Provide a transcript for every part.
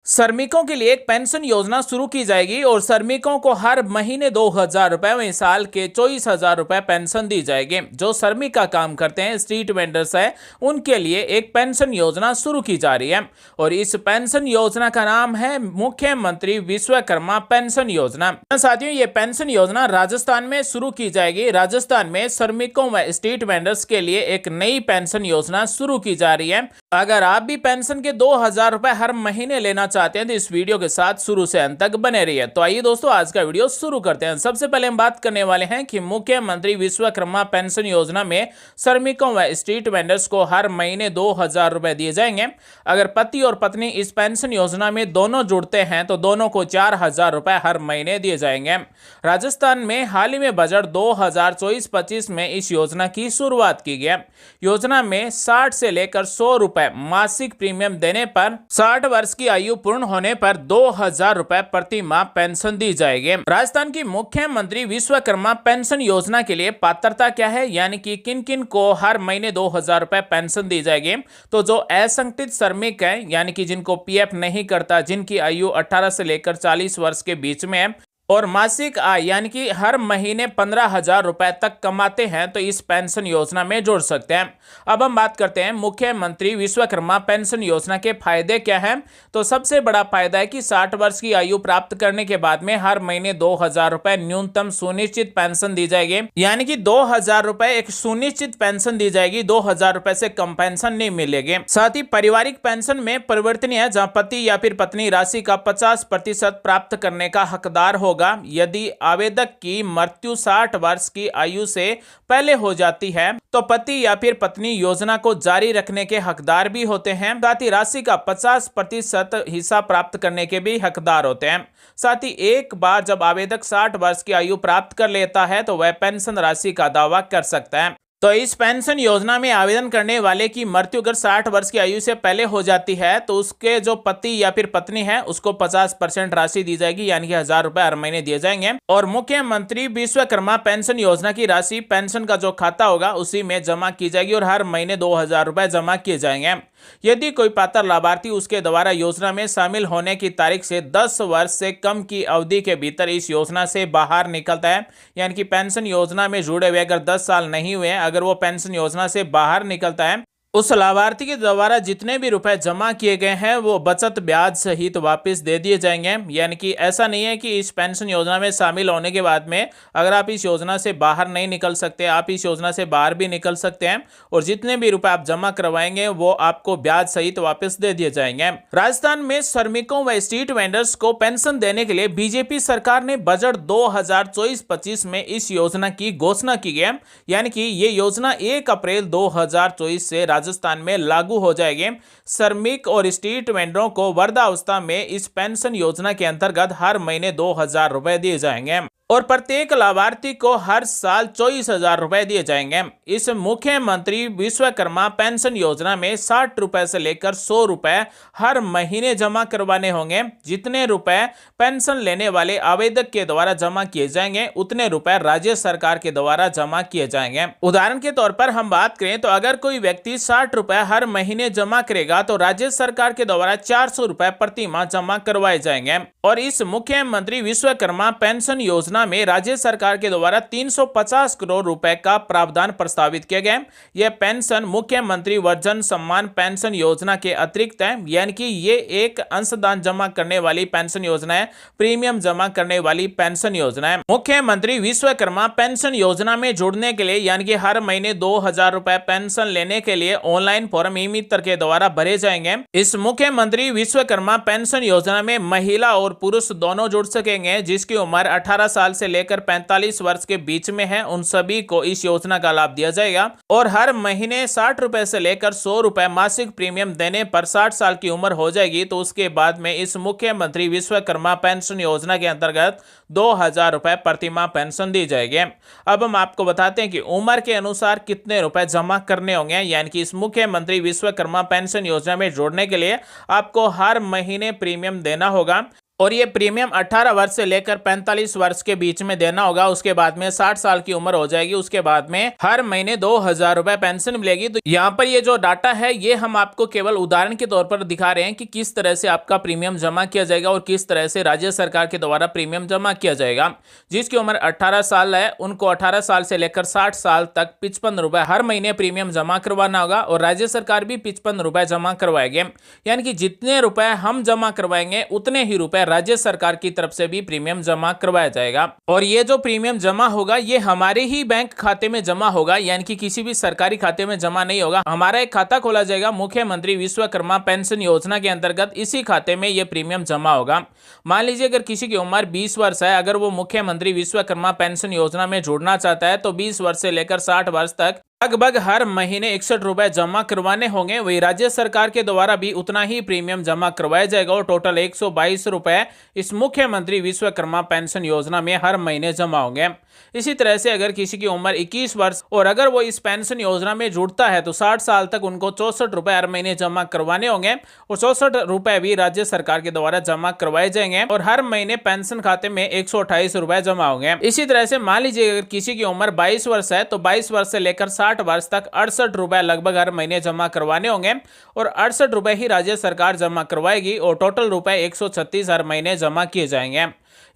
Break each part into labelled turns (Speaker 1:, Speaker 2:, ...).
Speaker 1: श्रमिकों के लिए एक पेंशन योजना शुरू की जाएगी और श्रमिकों को हर महीने 2,000 रुपए में साल के 24,000 रुपए पेंशन दी जाएगी। जो श्रमिक का काम करते हैं, स्ट्रीट वेंडर्स है, उनके लिए एक पेंशन योजना शुरू की जा रही है और इस पेंशन योजना का नाम है मुख्यमंत्री विश्वकर्मा पेंशन योजना। साथियों, ये पेंशन योजना राजस्थान में शुरू की जाएगी। राजस्थान में श्रमिकों व स्ट्रीट वेंडर्स के लिए एक नई पेंशन योजना शुरू की जा रही है। अगर आप भी पेंशन के 2,000 रुपए हर महीने लेना चाहते हैं तो इस वीडियो के साथ शुरू से अंत तक बने रहिए। तो आइए दोस्तों, आज का वीडियो शुरू करते हैं। सबसे पहले हम बात करने वाले हैं कि मुख्यमंत्री विश्वकर्मा पेंशन योजना में श्रमिकों व स्ट्रीट वेंडर्स को हर महीने 2,000 रुपए दिए जाएंगे। अगर पति और पत्नी इस पेंशन योजना में दोनों जुड़ते हैं तो दोनों को 4,000 रुपए हर महीने दिए जाएंगे। राजस्थान में हाल ही में बजट 2024-25 में इस योजना की शुरुआत की गई। योजना में 60 से लेकर 100 रुपए मासिक प्रीमियम देने पर 60 वर्ष की आयु पूर्ण होने पर 2,000 रुपए प्रति माह पेंशन दी जाएगी। राजस्थान की मुख्यमंत्री विश्वकर्मा पेंशन योजना के लिए पात्रता क्या है, यानी कि किन किन को हर महीने 2,000 रुपए पेंशन दी जाएगी। तो जो असंगठित श्रमिक है, यानी कि जिनको पीएफ नहीं करता, जिनकी आयु 18 से लेकर 40 वर्ष के बीच में है और मासिक आय यानी कि हर महीने 15,000 रुपए तक कमाते हैं, तो इस पेंशन योजना में जुड़ सकते हैं। अब हम बात करते हैं मुख्यमंत्री विश्वकर्मा पेंशन योजना के फायदे क्या हैं। तो सबसे बड़ा फायदा है कि 60 वर्ष की आयु प्राप्त करने के बाद में हर महीने 2,000 रुपए न्यूनतम सुनिश्चित पेंशन दी जाएगी, यानी कि 2,000 रुपए एक सुनिश्चित पेंशन दी जाएगी। 2,000 रुपए से कम पेंशन नहीं मिलेगी। साथ ही पारिवारिक पेंशन में परिवर्तन है, जहां पति या फिर पत्नी राशि का 50% प्राप्त करने का हकदार होगा यदि आवेदक की मृत्यु 60 वर्ष की आयु से पहले हो जाती है तो पति या फिर पत्नी योजना को जारी रखने के हकदार भी होते हैं। साथ ही राशि का 50% हिस्सा प्राप्त करने के भी हकदार होते हैं। साथ ही एक बार जब आवेदक 60 वर्ष की आयु प्राप्त कर लेता है तो वह पेंशन राशि का दावा कर सकता है। तो इस पेंशन योजना में आवेदन करने वाले की मृत्यु अगर 60 वर्ष की आयु से पहले हो जाती है तो उसके जो पति या फिर पत्नी है उसको 50% राशि दी जाएगी, यानी कि 1,000 रुपए हर महीने दिए जाएंगे। और मुख्यमंत्री विश्वकर्मा पेंशन योजना की राशि पेंशन का जो खाता होगा उसी में जमा की जाएगी और हर महीने 2,000 रुपए जमा किए जाएंगे। यदि कोई पात्र लाभार्थी उसके द्वारा योजना में शामिल होने की तारीख से 10 वर्ष से कम की अवधि के भीतर इस योजना से बाहर निकलता है, यानी कि पेंशन योजना में जुड़े हुए अगर 10 साल नहीं हुए, अगर वो पेंशन योजना से बाहर निकलता है, उस लाभार्थी के द्वारा जितने भी रुपए जमा किए गए हैं वो बचत ब्याज सहित वापस दे दिए जाएंगे। यानी कि ऐसा नहीं है कि इस पेंशन योजना में शामिल होने के बाद में अगर आप इस योजना से बाहर नहीं निकल सकते, आप इस योजना से बाहर भी निकल सकते हैं और जितने भी रुपए आप जमा करवाएंगे वो आपको ब्याज सहित वापस दे दिए जाएंगे। राजस्थान में श्रमिकों व स्ट्रीट वेंडर्स को पेंशन देने के लिए बीजेपी सरकार ने बजट 2024-25 में इस योजना की घोषणा की गई, यानी कि ये योजना 1 अप्रैल 2024 से राजस्थान में लागू हो जाएगी। श्रमिक और स्ट्रीट वेंडरों को वृद्धावस्था में इस पेंशन योजना के अंतर्गत हर महीने 2,000 रुपए दिए जाएंगे और प्रत्येक लाभार्थी को हर साल 24,000 रुपए दिए जाएंगे। इस मुख्यमंत्री विश्वकर्मा पेंशन योजना में 60 रुपए से लेकर 100 रुपए हर महीने जमा करवाने होंगे। जितने रुपए पेंशन लेने वाले आवेदक के द्वारा जमा किए जाएंगे उतने रुपए राज्य सरकार के द्वारा जमा किए जाएंगे। उदाहरण के तौर पर हम बात करें तो अगर कोई व्यक्ति 60 रुपए हर महीने जमा करेगा तो राज्य सरकार के द्वारा 400 रुपए प्रति माह जमा करवाए जाएंगे। और इस मुख्यमंत्री विश्वकर्मा पेंशन योजना में राज्य सरकार के द्वारा 350 करोड़ रुपए का प्रावधान प्रस्तावित किया गया। यह पेंशन मुख्यमंत्री वृद्धजन सम्मान पेंशन योजना के अतिरिक्त है, यानी कि ये एक अंशदान जमा करने वाली पेंशन योजना है, प्रीमियम जमा करने वाली पेंशन योजना है। मुख्यमंत्री विश्वकर्मा पेंशन योजना में जुड़ने के लिए, यानी कि हर महीने 2,000 रुपए पेंशन लेने के लिए ऑनलाइन फॉर्म ई-मित्र के द्वारा भरे जाएंगे। इस मुख्यमंत्री विश्वकर्मा पेंशन योजना में महिला और पुरुष दोनों जुड़ सकेंगे। जिसकी उम्र 18 साल से लेकर 45 वर्ष के बीच में है, उन सभी को इस योजना का लाभ दिया जाएगा और हर महीने 60 रुपए से लेकर 100 रुपए मासिक प्रीमियम देने पर 60 साल की उम्र हो जाएगी तो उसके बाद में इस मुख्यमंत्री विश्वकर्मा पेंशन योजना के अंतर्गत 2,000 रुपए प्रति माह पेंशन दी जाएगी। अब हम आपको बताते हैं कि उम्र के अनुसार कितने रुपए जमा करने होंगे, यानी कि इस मुख्यमंत्री विश्वकर्मा पेंशन योजना में जोड़ने के लिए आपको हर महीने प्रीमियम देना होगा। और ये प्रीमियम 18 वर्ष से लेकर 45 वर्ष के बीच में देना होगा। उसके बाद में 60 साल की उम्र हो जाएगी। उसके बाद में हर महीने 2000 रुपए पेंशन मिलेगी। तो यहाँ पर ये जो डाटा है ये हम आपको केवल उदाहरण के तौर पर दिखा रहे हैं कि किस तरह से आपका प्रीमियम जमा किया जाएगा और किस तरह से राज्य सरकार के द्वारा प्रीमियम जमा किया जाएगा। जिसकी उम्र 18 साल है उनको 18 साल से लेकर 60 साल तक 55 रुपए हर महीने प्रीमियम जमा करवाना होगा और राज्य सरकार भी 55 रुपए जमा करवाएंगे। यानी कि जितने रुपए हम जमा करवाएंगे उतने ही रुपए राज्य सरकार की तरफ से भी प्रीमियम जमा करवाया जाएगा। और ये जो प्रीमियम जमा होगा ये हमारे ही बैंक खाते में जमा होगा, यानी कि किसी भी सरकारी खाते में जमा नहीं होगा। हमारा एक खाता खोला जाएगा मुख्यमंत्री विश्वकर्मा पेंशन योजना के अंतर्गत, इसी खाते में ये प्रीमियम जमा होगा। मान लीजिए अगर किसी की उम्र 20 वर्ष है, अगर वो मुख्यमंत्री विश्वकर्मा पेंशन योजना में जुड़ना चाहता है तो 20 वर्ष से लेकर 60 वर्ष तक लगभग हर महीने 61 रुपए जमा करवाने होंगे। वही राज्य सरकार के द्वारा भी उतना ही प्रीमियम जमा करवाया जाएगा और टोटल 122 रुपए इस मुख्यमंत्री विश्वकर्मा पेंशन योजना में हर महीने जमा होंगे। इसी तरह से अगर किसी की उम्र 21 वर्ष और अगर वो इस पेंशन योजना में जुड़ता है तो 60 साल तक उनको 64 रुपए हर महीने जमा करवाने होंगे और 64 रुपए भी राज्य सरकार के द्वारा जमा करवाए जाएंगे और हर महीने पेंशन खाते में 128 रुपए जमा होंगे। इसी तरह से मान लीजिए अगर किसी की उम्र 22 वर्ष है तो 22 वर्ष से लेकर 60 वर्ष तक 68 रुपए लगभग हर महीने जमा करवाने होंगे और 68 रुपए ही राज्य सरकार जमा करवाएगी और टोटल रुपए 136 हर महीने जमा किए जाएंगे।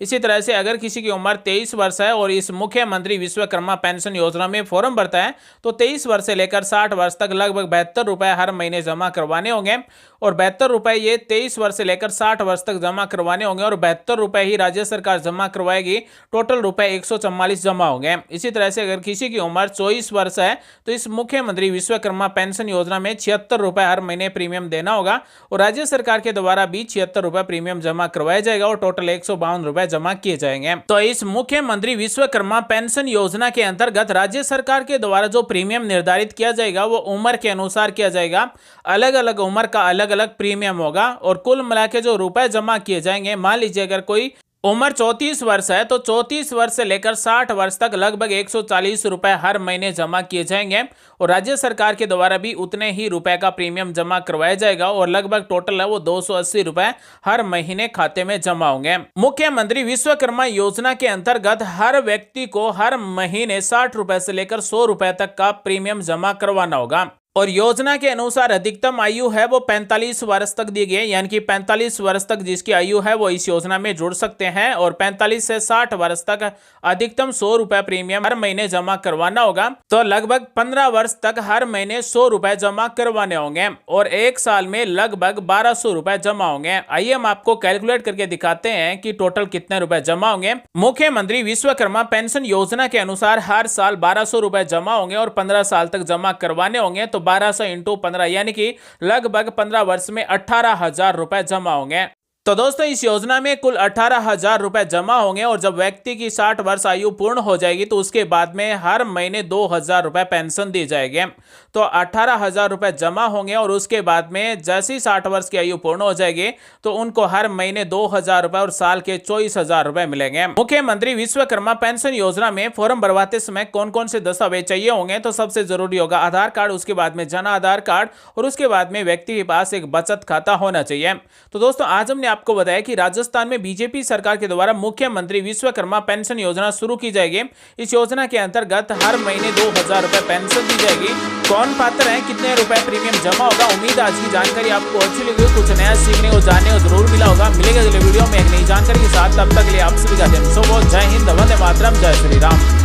Speaker 1: इसी तरह से अगर किसी की उम्र 23 वर्ष है और इस मुख्यमंत्री विश्वकर्मा पेंशन योजना में फॉर्म भरता है तो 23 वर्ष से लेकर 60 वर्ष तक लगभग 72 रुपए हर महीने जमा करवाने होंगे और 72 रुपए ये 23 वर्ष से लेकर 60 वर्ष तक जमा करवाने होंगे और 72 रुपए ही राज्य सरकार जमा करवाएगी। टोटल रुपए 144 जमा होंगे। इसी तरह से अगर किसी की उम्र 24 वर्ष है तो इस मुख्यमंत्री विश्वकर्मा पेंशन योजना में 76 रुपए हर महीने प्रीमियम देना होगा और राज्य सरकार के द्वारा भी 76 रुपए प्रीमियम जमा करवाया जाएगा और टोटल 152 रुपए जमा किए जाएंगे। तो इस मुख्यमंत्री विश्वकर्मा पेंशन योजना के अंतर्गत राज्य सरकार के द्वारा जो प्रीमियम निर्धारित किया जाएगा वो उम्र के अनुसार किया जाएगा। अलग अलग उम्र का अलग अलग प्रीमियम होगा और कुल मिला के जो रुपए जमा किए जाएंगे, मान लीजिए अगर कोई उम्र 34 वर्ष है तो 34 वर्ष से लेकर 60 वर्ष तक लगभग 140 रुपए हर महीने जमा किए जाएंगे और राज्य सरकार के द्वारा भी उतने ही रुपए का प्रीमियम जमा करवाया जाएगा और लगभग टोटल है वो 280 रुपए हर महीने खाते में जमा होंगे। मुख्यमंत्री विश्वकर्मा योजना के अंतर्गत हर व्यक्ति को हर महीने 60 रुपए से लेकर 100 रुपए तक का प्रीमियम जमा करवाना होगा और योजना के अनुसार अधिकतम आयु है वो 45 वर्ष तक दी गई है, यानी कि 45 वर्ष तक जिसकी आयु है वो इस योजना में जुड़ सकते हैं और 45 से 60 वर्ष तक अधिकतम 100 रुपए प्रीमियम हर महीने जमा करवाना होगा। तो लगभग 15 वर्ष तक हर महीने 100 रुपए जमा करवाने होंगे और एक साल में लगभग 1200 रुपए जमा होंगे। आइए हम आपको कैलकुलेट करके दिखाते हैं कि टोटल कितने रुपए जमा होंगे। मुख्यमंत्री विश्वकर्मा पेंशन योजना के अनुसार हर साल 1200 रुपए जमा होंगे और 15 साल तक जमा करवाने होंगे तो 1200 इंटू 15 यानी कि लगभग 15 वर्ष में 18,000 रुपए जमा होंगे। तो दोस्तों इस योजना में कुल 18,000 रुपए जमा होंगे और जब व्यक्ति की 60 वर्ष आयु पूर्ण हो जाएगी तो उसके बाद में हर महीने 2,000 रुपए पेंशन दी जाएगी। तो 18,000 रुपए जमा होंगे और उसके बाद में जैसी 60 वर्ष की आयु पूर्ण हो जाएगी तो उनको हर महीने 2,000 रुपए और साल के 24,000 रुपए मिलेंगे। मुख्यमंत्री विश्वकर्मा पेंशन योजना में फॉर्म भरवाते समय कौन कौन से दस्तावेज चाहिए होंगे तो सबसे जरूरी होगा आधार कार्ड, उसके बाद में जन आधार कार्ड और उसके बाद में व्यक्ति के पास एक बचत खाता होना चाहिए। तो दोस्तों आज हमने आपको बताया कि राजस्थान में बीजेपी सरकार के द्वारा मुख्यमंत्री विश्वकर्मा पेंशन योजना शुरू की जाएगी। इस योजना के अंतर्गत हर महीने 2,000 रुपए पेंशन दी जाएगी। कौन पात्र है, कितने रुपए प्रीमियम जमा होगा। उम्मीद आज की जानकारी आपको अच्छी लगी, कुछ नया सीखने और जानने को जरूर मिला होगा। मिलेगा अगले वीडियो में एक नई जानकारी के साथ, तब तक के लिए आप सभी का दिन शुभ हो। जय हिंद, वंदे मातरम, जय श्री राम।